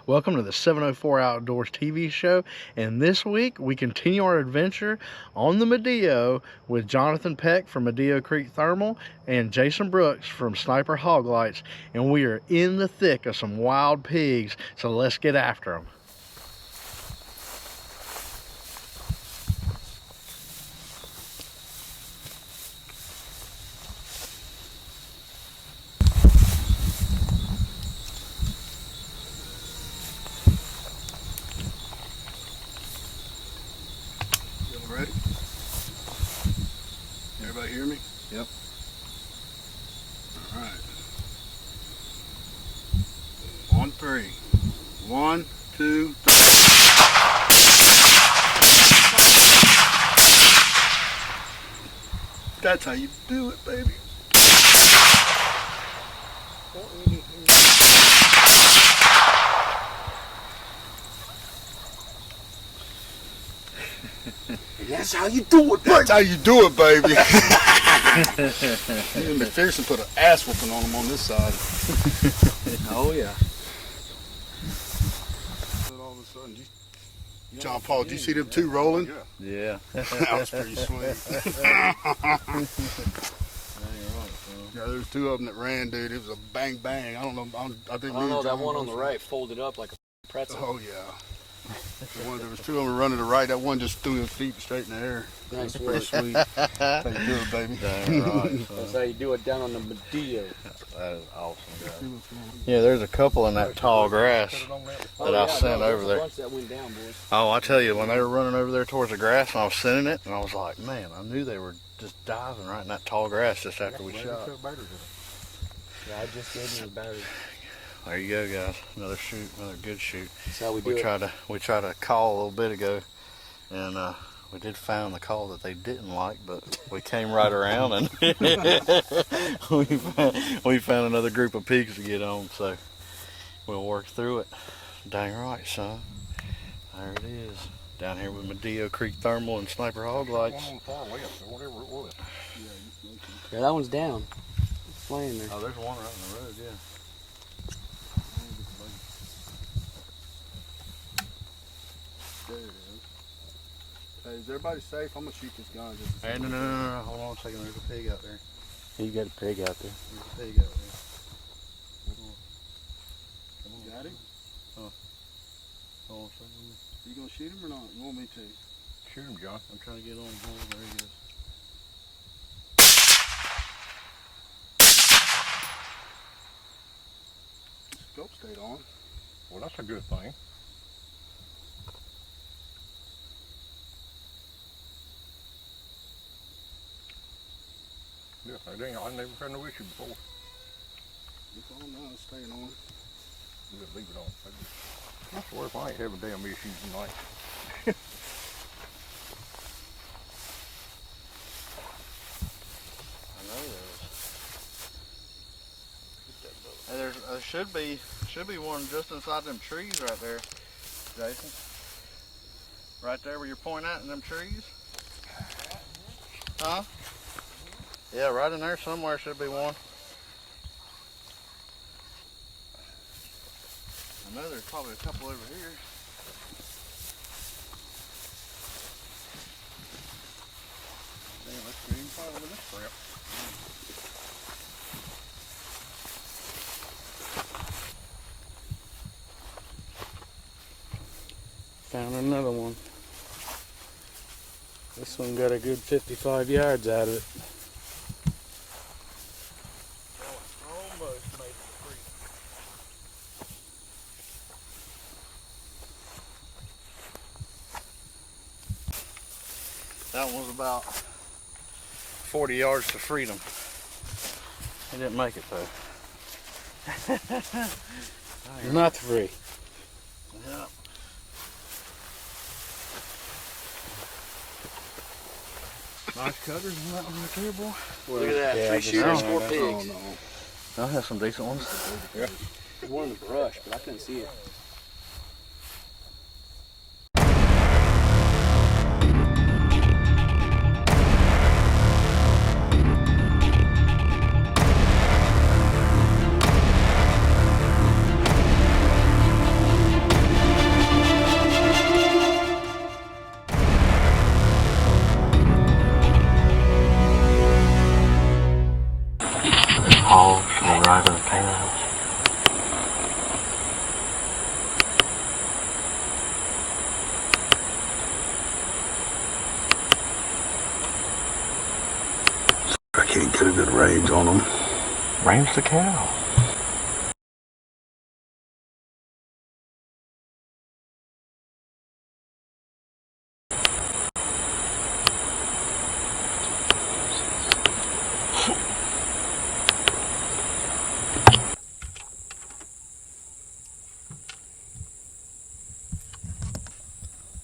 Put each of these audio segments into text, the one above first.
Welcome to the 704 Outdoors TV show, and this week we continue our adventure on the Medio with Jonathan Peck from Medio Creek Thermal and Jason Brooks from Sniper Hog Lights, and we are in the thick of some wild pigs, so let's get after them. Ready? Everybody hear me? Yep. All right. On three. 1, 2, 3. That's how you do it, baby. That's how you do it, baby. That's how you do it, baby. Me and McPherson put an ass whooping on him on this side. Oh, yeah. All of a sudden, John Paul, did you see them two rolling? Yeah. That was pretty sweet. Yeah, there's two of them that ran, dude. It was a bang bang. I don't know. I think. I don't know, that one on the right folded up like a pretzel. Oh yeah. There was two of them running to the right. That one just threw his feet straight in the air. Nice Pretty work. sweet. That's how you do it, baby. Dang right. That's how you do it down on the Medio. That is awesome, guys. Yeah, there's a couple in that tall grass that I sent over there. Bunch that went down, boys. Oh, I tell you, when they were running over there towards the grass and I was sending it, and I was like, man, I knew they were just diving right in that tall grass just after we shot. Yeah, I just gave him a battery. There you go, guys. Another shoot, another good shoot. That's how we do We it. tried to call a little bit ago, and we did find the call that they didn't like, but we came right around and we found another group of pigs to get on, so we'll work through it. Dang right, son. There it is. Down here with Medio Creek Thermal and Sniper Hog Lights. One on the far left, or whatever it was. Yeah, that one's down. It's laying there. Oh, there's one right on the road, yeah. There it is. Hey, is everybody safe? I'm gonna shoot this gun. Hey, no. Hold on a second. There's a pig out there. You got a pig out there. There's a pig out there. Got him? Hold on a second. You gonna shoot him or not? You want me to? Shoot him, John. I'm trying to get on hold. There he is. The scope stayed on. Well, that's a good thing. Yes, I never had no issue before. It's on now. It's staying on. You just leave it on. I swear if I ain't having damn issues tonight. I know there is. Hey, there should be one just inside them trees right there, Jason. Right there where you're pointing at in them trees. Huh? Yeah, right in there somewhere should be one. I know there's probably a couple over here. Damn, let's get him find with this crap. Found another one. This one got a good 55 yards out of it. Almost made it free. That one was about 40 yards to freedom. He didn't make it though. Not free. Yeah. Nice cutters on that one right there, boy. Look at that. Yeah, 3 shooters, 4 Oh pigs. no. I'll have some decent ones. There's one in the brush, but I couldn't see it. Rains the cow.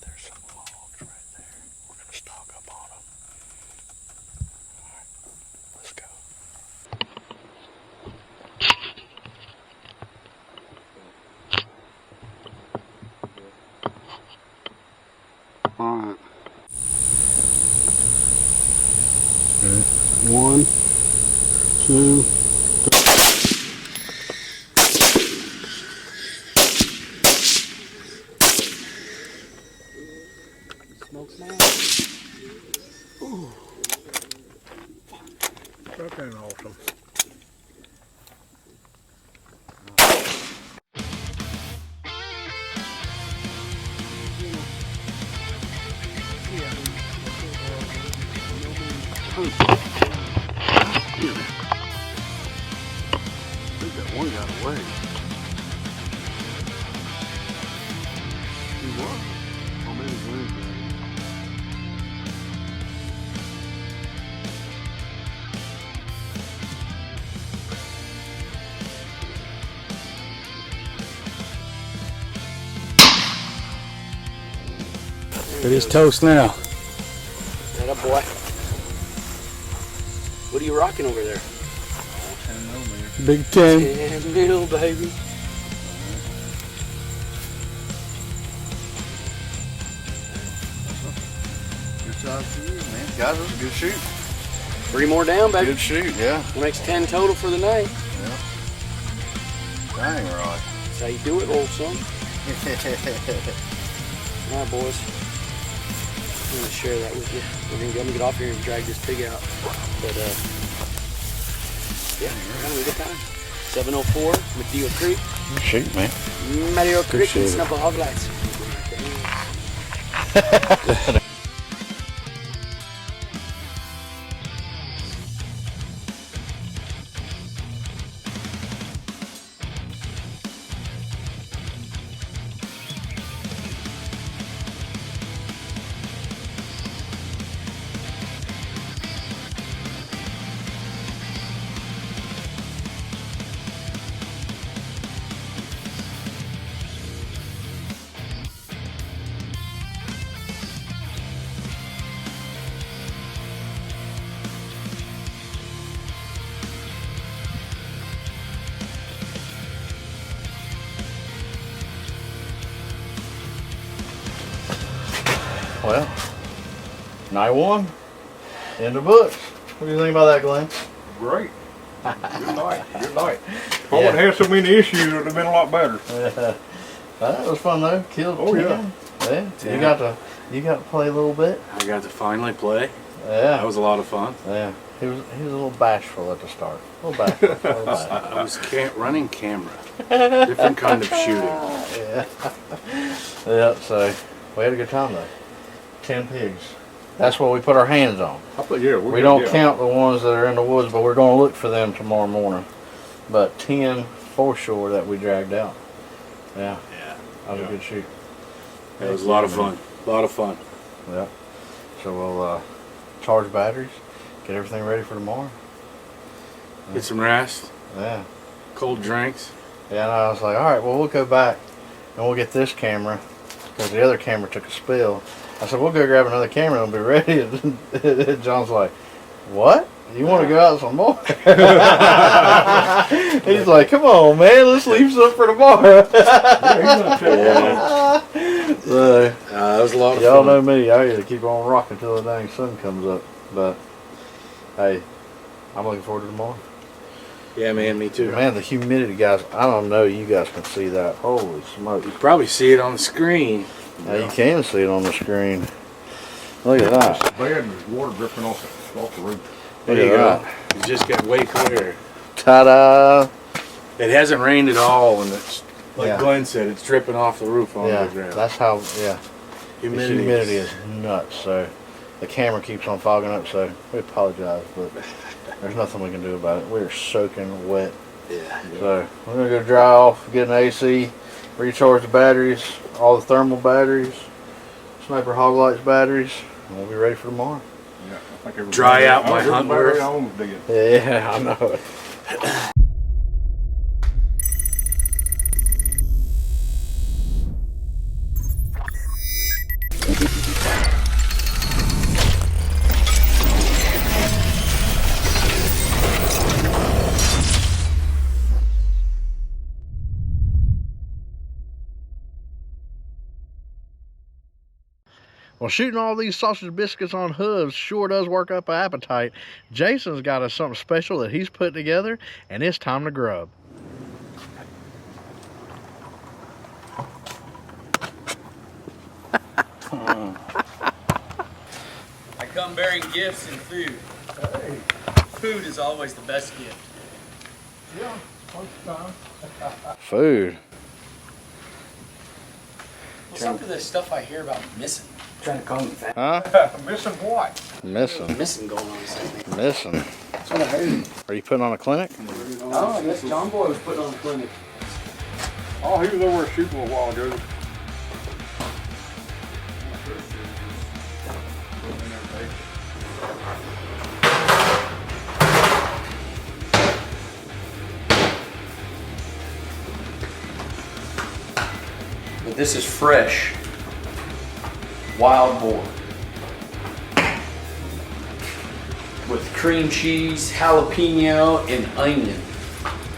There's some logs right there. We're gonna stalk up on them. Alright, let's go. Alright. One, two. Smoke's now. Fucking awesome. I think that one got away. He was. Oh, maybe he was. It is toast now. That up, boy. What are you rocking over there? 10 millimeter. Big 10. 10 mil, baby. Good job for you, man. Guys, that's a good shoot. 3 more down, baby. Good shoot, yeah. That makes 10 total for the night. Dang right. That's how you do it, old son. All right, boys. I'm gonna share that with you. I'm gonna get off here and drag this pig out. But yeah, we're having a good time. 704 Medio Creek. Shoot, man. Medio Creek and Appreciate it. Snapper Hog Lights. Well, night one, in the books. What do you think about that, Glenn? Great. Good night. Good night. If I Yeah. wouldn't have so many issues, it would have been a lot better. That was fun though. Killed Oh, 10. Yeah. Yeah. You got to play a little bit. I got to finally play. Yeah. That was a lot of fun. Yeah. He was a little bashful at the start. A little bashful. A little bashful. I was running camera. Different kind of shooting. Yeah. Yeah. So we had a good time though. 10 pigs. That's what we put our hands on. We don't count the ones that are in the woods, but we're going to look for them tomorrow morning. But 10 for sure that we dragged out. Yeah. Yeah. That was a good shoot. It was a lot of fun. A lot of fun. Yeah. So we'll charge batteries, get everything ready for tomorrow. Get some rest. Yeah. Cold drinks. Yeah, and I was like, all right, well, we'll go back and we'll get this camera because the other camera took a spill. I said, we'll go grab another camera and we'll be ready. And John's like, what? You want to go out some more? He's like, come on, man, let's leave some for tomorrow. Yeah. So, That was a lot of y'all fun. know me, I gotta keep on rocking until the dang sun comes up. But, hey, I'm looking forward to tomorrow. Yeah, man, me too. Man, the humidity, guys, I don't know, you guys can see that. Holy smoke. You probably see it on the screen. Now you can see it on the screen. Look at that. It's bad and there's water dripping off the roof. Look There you at go. that. It just got way clearer. Ta-da! It hasn't rained at all, and it's like Yeah. Glenn said, it's dripping off the roof on Yeah, the ground. that's how, yeah. The Humidity. humidity is nuts, so the camera keeps on fogging up, so we apologize, but there's nothing we can do about it. We're soaking wet. Yeah. So we're gonna go dry off, get an AC, recharge the batteries, all the thermal batteries, Sniper Hog Lights batteries, and we'll be ready for tomorrow. Yeah, I think Dry out my everybody Huntworth. owns dead. Yeah, I know it. Well, shooting all these sausage biscuits on hooves sure does work up an appetite. Jason's got us something special that he's put together, and it's time to grub. I come bearing gifts and food. Hey, Food is always the best gift. yeah, first time. Food. What's up with this stuff I hear about missing? Trying to call me fat. Huh? Missing what? Missing. Missing going on this thing. Missing. That's what I heard. Are you putting on a clinic? Oh, I guess John Boy was putting on a clinic. Oh, he was over shooting a while ago. But this is fresh wild boar with cream cheese, jalapeno, and onion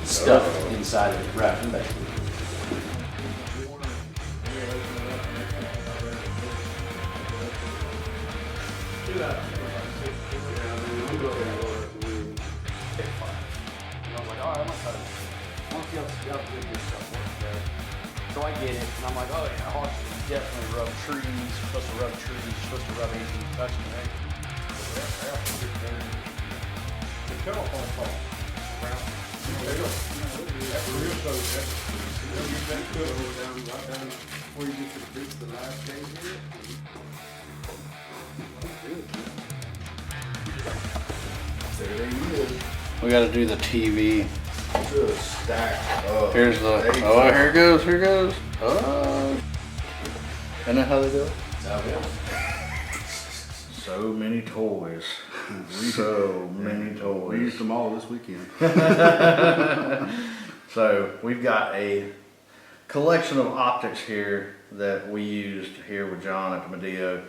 stuffed inside of it, wrapped in bacon. So I get it, and I'm like, oh yeah, Hogs definitely rub trees. You're supposed to rub trees. You're supposed to rub anything you touch, right? The telephone call. There you go. That's real close. Where you get to the beach the last day here? There he is. We got to do the TV. Just stacked up. Here's the. Oh, here it goes. Here it goes. Oh. Isn't that how they do it? So many toys. So many We toys. used them all this weekend. So we've got a collection of optics here that we used here with John at the Medio,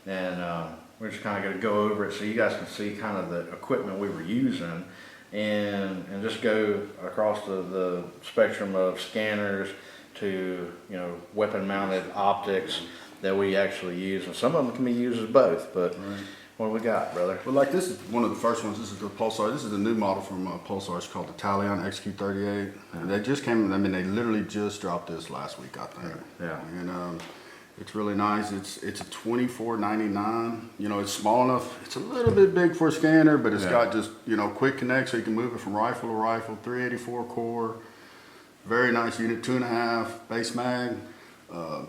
and we're just kind of going to go over it so you guys can see kind of the equipment we were using, and just go across the spectrum of scanners to, you know, weapon mounted optics that we actually use, and some of them can be used as both. But what do we got, brother? Well, like this is one of the first ones. This is the Pulsar. This is the new model from Pulsar. It's called the Talion XQ38. And they just came. I mean, they literally just dropped this last week, I think. Yeah. And it's really nice. It's a $24.99. You know, it's small enough. It's a little bit big for a scanner, but it's got just, you know, quick connect, so you can move it from rifle to rifle. 384 core. Very nice unit. 2.5 base mag.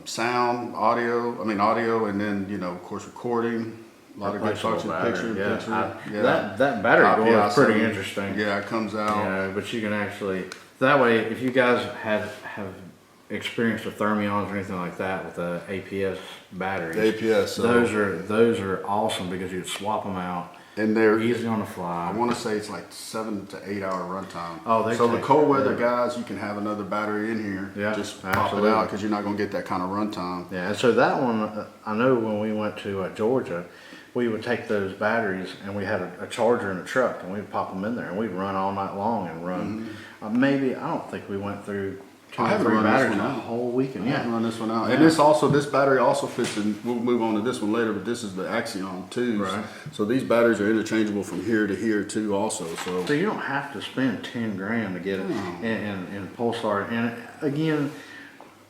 Sound, audio. I mean, audio, and then, you know, of course, recording. A lot of good function, picture. That battery door is pretty interesting. Yeah, it comes out. You know, but you can actually, that way, if you guys have experienced with thermions or anything like that with the APS batteries, The APS. So, those are awesome because you can swap them out. and they're Easy on the I fly. want to say it's like 7 to 8 hour runtime. Oh, so the take- cold weather yeah. guys, you can have another battery in here. Yeah, Just pop absolutely. it out because you're not going to get that kind of runtime. Yeah, and so that one, I know when we went to Georgia, we would take those batteries and we had a charger in the truck and we'd pop them in there and we'd run all night long and run. Maybe, I don't think we went through two I or haven't three run this batteries one the out. whole weekend. I can Yeah. run this one out. Yeah. And this battery also fits in. We'll move on to this one later, but this is the Axion 2s. Right. So these batteries are interchangeable from here to here too also. So So you don't have to spend 10 grand to get it in Pulsar. And again,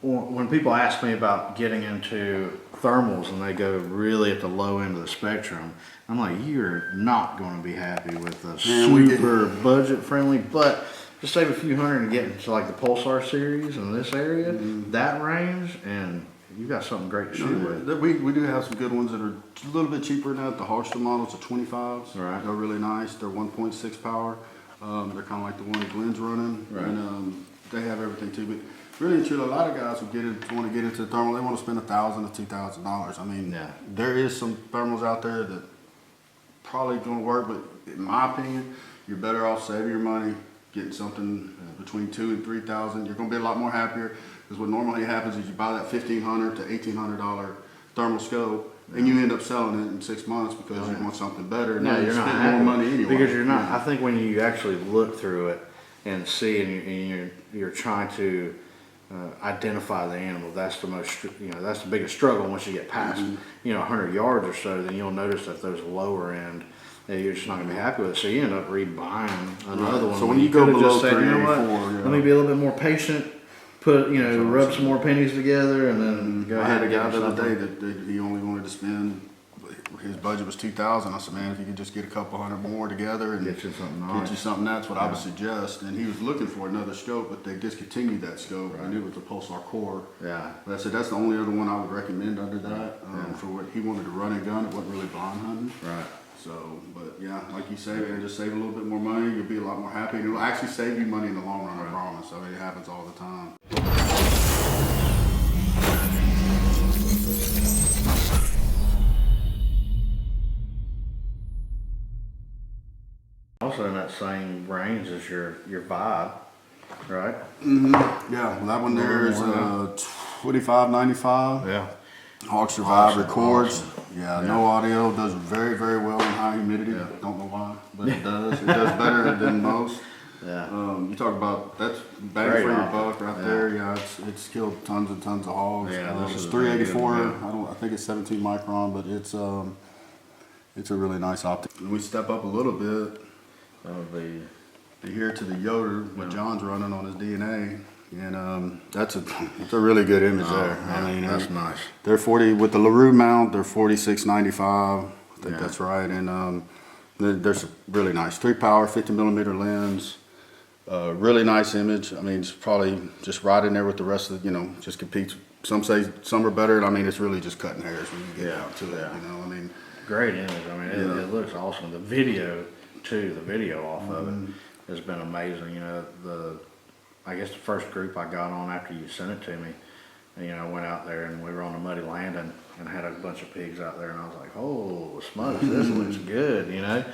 when people ask me about getting into thermals and they go really at the low end of the spectrum, I'm like, you're not going to be happy with the Man, we get- super budget friendly, but just save a few hundred and get into like the Pulsar series in this area, that range, and you got something great to shoot with. We do have some good ones that are a little bit cheaper than that. The Hogs models are 25s. Right. They're really nice. They're 1.6 power. They're kind of like the one Glenn's running. Right. And they have everything too. But really and truly, a lot of guys want to get into the thermal. They want to spend $1,000 to $2,000. I mean, Yeah. there is some thermals out there that probably going to work, but in my opinion, you're better off saving your money, getting something between $2,000 and $3,000. You're going to be a lot more happier, because what normally happens is you buy that $1,500 to $1,800 thermal scope, and you end up selling it in 6 months because you want something better. No, Now you you're not spend happy more money anyway. because you're not. I think when you actually look through it and see, and you're trying to identify the animal, that's the most, that's the biggest struggle. Once you get past, 100 yards or so, then you'll notice that those lower end, you're just not gonna be happy with it. So you end up rebuying another one. So when you go could've below just said, you know what, 384, let me be a little bit more patient. Put rub some more pennies together, and then go I ahead had a and get guy the other day something. that he only wanted to spend, his budget was $2,000. I said, man, if you could just get a couple hundred more together and Get you something nice. get you something, that's what I would suggest. And he was looking for another scope, but they discontinued that scope, and it was the Pulsar Core. Yeah. But I said, that's the only other one I would recommend under that. For what he wanted to run and gun, it wasn't really blind hunting. Right. So, but yeah, like you say, man, just save a little bit more money, you'll be a lot more happy, and it'll actually save you money in the long run, I promise. I mean, it happens all the time. Also in that same range as your Vibe, right? Yeah, well, that one there is 25.95. Yeah. Hog Survive Awesome, records. awesome. Yeah, no audio, does very, very well in high humidity. Don't know why, but it does. It does better than most. Yeah. You talk about, that's bang Great for your optic. buck right there. Yeah, it's killed tons and tons of hogs. Yeah, this it's is a very good 384. one, I think it's 17 micron, but it's a really nice optic. And we step up a little bit here to the Yoder, what John's running on his DNA. And it's a really good image there. I mean, that's nice. They're 40 with the LaRue mount. They're 46.95. I think that's right. And there's a really nice 3-power 50mm lens. Really nice image. I mean, it's probably just right in there with the rest of the, just competes. Some say some are better. I mean, it's really just cutting hairs when you get out to it. I mean, Great image. I mean, it looks awesome. The video too. The video off of it has been amazing. I guess the first group I got on after you sent it to me, I went out there and we were on a muddy landing and had a bunch of pigs out there, and I was like, oh, smokes, this looks good, And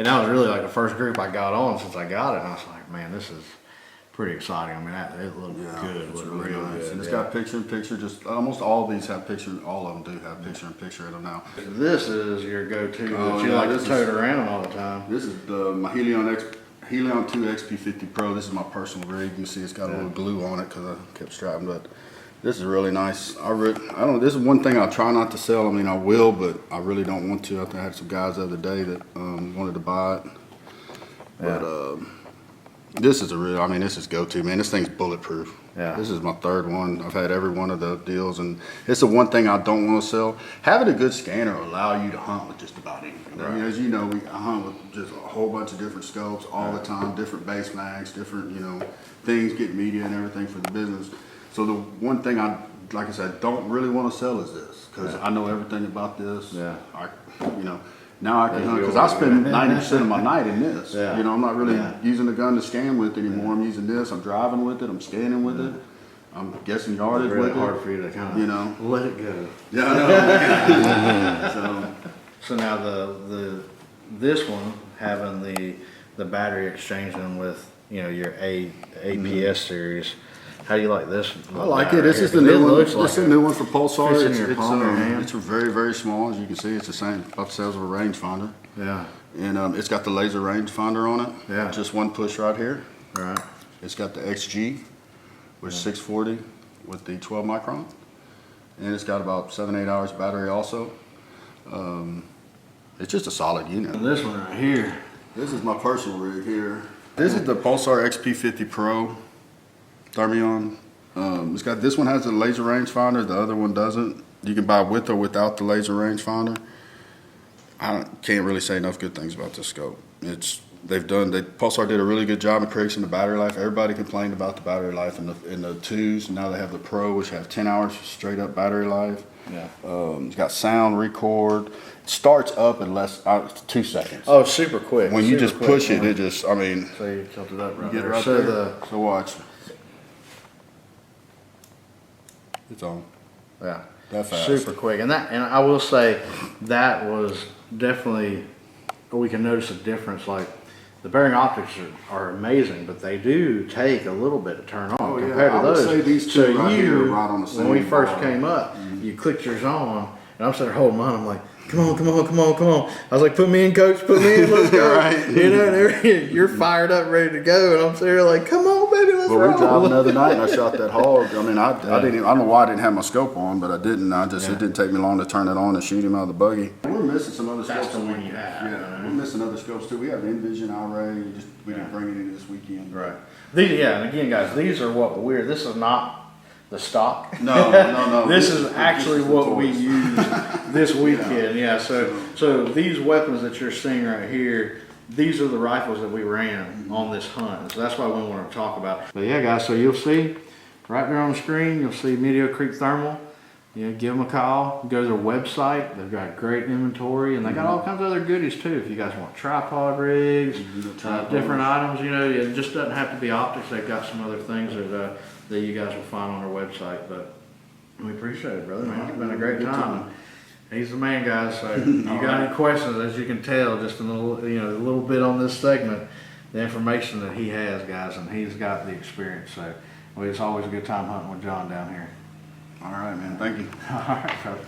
that was really like the first group I got on since I got it, and I was like, man, this is pretty exciting. I mean, it looked good. It it's looked really real nice. good. And it's got picture-in-picture. Just almost all of these have picture. All of them do have picture-in-picture in them now. This is your go-to Oh, that you yeah, like to this is- tote around all the time. This is my Helion 2 XP50 Pro. This is my personal rig. You can see it's got a little glue on it because I kept strapping, but this is really nice. I don't. This is one thing I try not to sell. I mean, I will, but I really don't want to. I had some guys the other day that wanted to buy it, but this is this is go-to, man. This thing's bulletproof. Yeah. This is my third one. I've had every one of the deals, and it's the one thing I don't want to sell. Having a good scanner will allow you to hunt with just about anything. I mean, as you know, I hunt with just a whole bunch of different scopes all the time, different base mags, different, things, get media and everything for the business. So the one thing like I said, don't really want to sell is this, because I know everything about this. Yeah. Now I can hunt, because I spend 90% of my night in this. Yeah. I'm not really using the gun to scan with anymore. I'm using this. I'm driving with it. I'm scanning with it. I'm guessing yardage It's really with hard it. for you to kind of let it go. Yeah, I know. So now this one having the battery exchanging with your APS series. How do you like this? I like it. This is the new one. This is a new one for Pulsar. fits in your palm of your hand. It's very, very small. As you can see, it's the same, about the size of a rangefinder. Yeah. And it's got the laser rangefinder on it. Yeah. Just one push right here. Right. It's got the XG, which is 640 with the 12 micron. And it's got about 7-8 hours battery also. It's just a solid unit. And this one right here. This is my personal rig here. This is the Pulsar XP50 Pro Thermion. This one has a laser rangefinder, the other one doesn't. You can buy with or without the laser rangefinder. I can't really say enough good things about this scope. It's Pulsar did a really good job increasing the battery life. Everybody complained about the battery life in the 2s. Now they have the Pro, which have 10 hours straight up battery life. Yeah. It's got sound record. It starts up in 2 seconds. Oh, super quick. When you Super just quick, push it, yeah. it just, I mean, So you tilt it up right you get there. right So there. So watch. It's on. yeah. That fast. Super quick. And I will say that was definitely, we can notice a difference. Like the bearing optics are amazing, but they do take a little bit to turn on Oh, yeah. compared to I would those. say these so two right here are right on the when we same first bar. came up, you clicked yours on, and I'm sitting there holding mine. I'm like, come on, come on, come on, come on. I was like, put me in, coach, put me in, let's go. Right. You know, and you're fired up, ready to go, and I'm sitting there like, come on, baby, let's Well, roll. we drove the other night and I shot that hog. I mean, I didn't even, I don't know why I didn't have my scope on, but I didn't. It didn't take me long to turn it on and shoot him out of the buggy. We're missing some other That's scopes. the one you have. Yeah, we're missing other scopes too. We have Envision Array. We didn't bring it in this weekend. Right. These, yeah, and again, guys, these are what we're. This is not the stock. No. This is actually the what we toys. used this weekend. Yeah. So these weapons that you're seeing right here, these are the rifles that we ran on this hunt. So that's why we want to talk about. But yeah, guys. So you'll see right there on the screen. You'll see Medio Creek Thermal. You know, give them a call. Go to their website. They've got great inventory, and they got all kinds of other goodies too. If you guys want tripod rigs, different items, you know, it just doesn't have to be optics. They've got some other things that you guys will find on their website. But we appreciate it, brother. Man, it's been a great time. He's the man, guys. So you got any questions? As you can tell, just a little bit on this segment, the information that he has, guys, and he's got the experience. So it's always a good time hunting with John down here. All right, man. Thank you. All right, brother.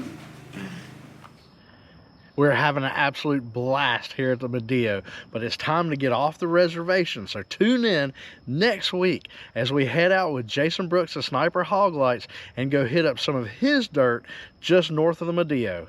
We're having an absolute blast here at the Medio, but it's time to get off the reservation. So tune in next week as we head out with Jason Brooks of Sniper Hog Lights and go hit up some of his dirt just north of the Medio.